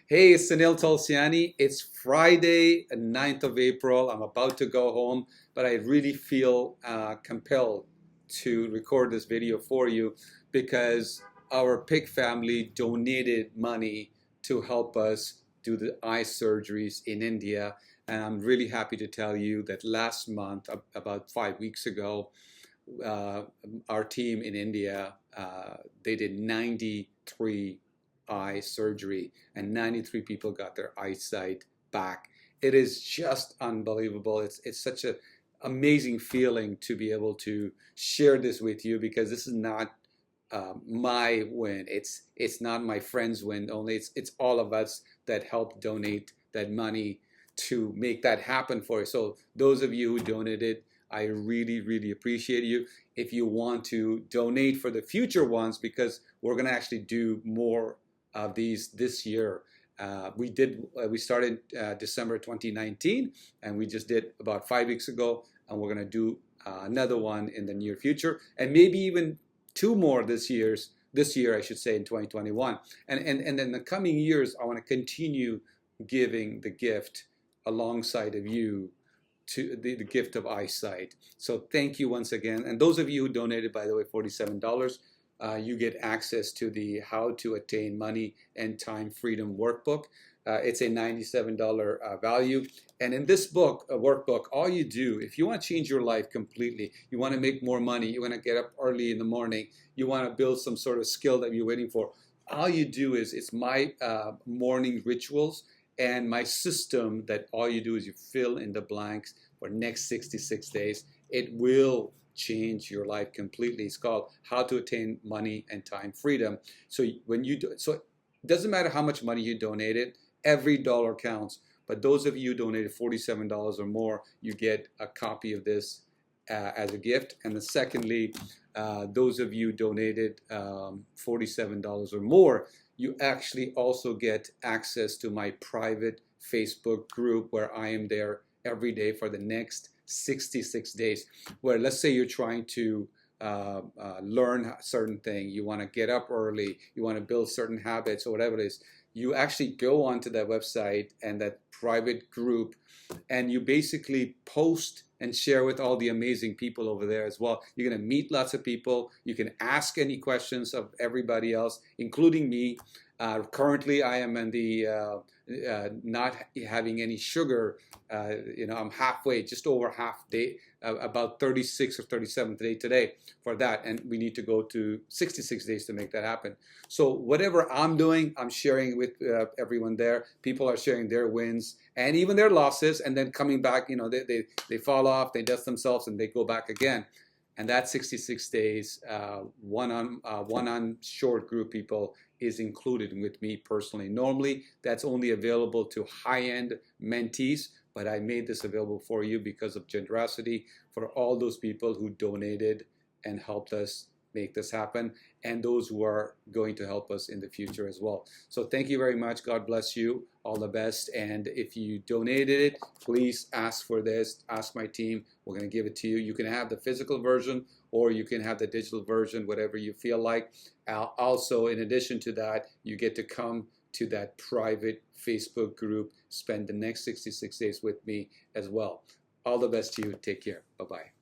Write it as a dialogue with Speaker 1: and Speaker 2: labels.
Speaker 1: Hey, Sunil Tulsiani. It's Friday, 9th of April. I'm about to go home, but I really feel compelled to record this video for you because our pig family donated money to help us do the eye surgeries in India. And I'm really happy to tell you that last month, about 5 weeks ago, uh, our team in India, they did 93 eye surgery, and 93 people got their eyesight back. It is just unbelievable. It's such an amazing feeling to be able to share this with you because this is not my win. It's not my friend's win only. It's all of us that help donate that money to make that happen for you. So those of you who donated, I really appreciate you. If you want to donate for the future ones, because we're going to actually do more of these this year. We started December 2019, and we just did about 5 weeks ago, and we're going to do another one in the near future, and maybe even two more this year, I should say, in 2021. And in the coming years, I want to continue giving the gift alongside of you to the gift of eyesight. So thank you once again. And those of you who donated, by the way, $47, you get access to the How to Attain Money and Time Freedom workbook. It's a $97 value. And in this book, workbook, all you do, if you want to change your life completely, you want to make more money, you want to get up early in the morning, you want to build some sort of skill that you're waiting for, all you do is, it's my morning rituals and my system that all you do is you fill in the blanks for next 66 days. It will change your life completely. It's called How to Attain Money and Time Freedom. So when you do, so it doesn't matter how much money you donated, every dollar counts. But those of you who donated $47 or more, you get a copy of this as a gift. And then secondly, those of you who donated $47 or more, you actually also get access to my private Facebook group where I am there every day for the next 66 days. Where let's say you're trying to learn a certain thing, you want to get up early, you want to build certain habits or whatever it is, you actually go onto that website and that private group, and you basically post and share with all the amazing people over there as well. You're going to meet lots of people. You can ask any questions of everybody else, including me. Currently, I am in the not having any sugar. I'm halfway, just over half day, about 36 or 37th day today for that. And we need to go to 66 days to make that happen. So whatever I'm doing, I'm sharing with everyone there. People are sharing their wins and even their losses, and then coming back, they fall off, they dust themselves, and they go back again. And that 66 days, one-on short group people is included with me personally. Normally, that's only available to high-end mentees, but I made this available for you because of generosity for all those people who donated and helped us make this happen, and those who are going to help us in the future as well. So thank you very much. God bless you. All the best. And if you donated it, please ask for this. Ask my team. We're going to give it to you. You can have the physical version or you can have the digital version, whatever you feel like. Also, in addition to that, you get to come to that private Facebook group, spend the next 66 days with me as well. All the best to you. Take care. Bye-bye.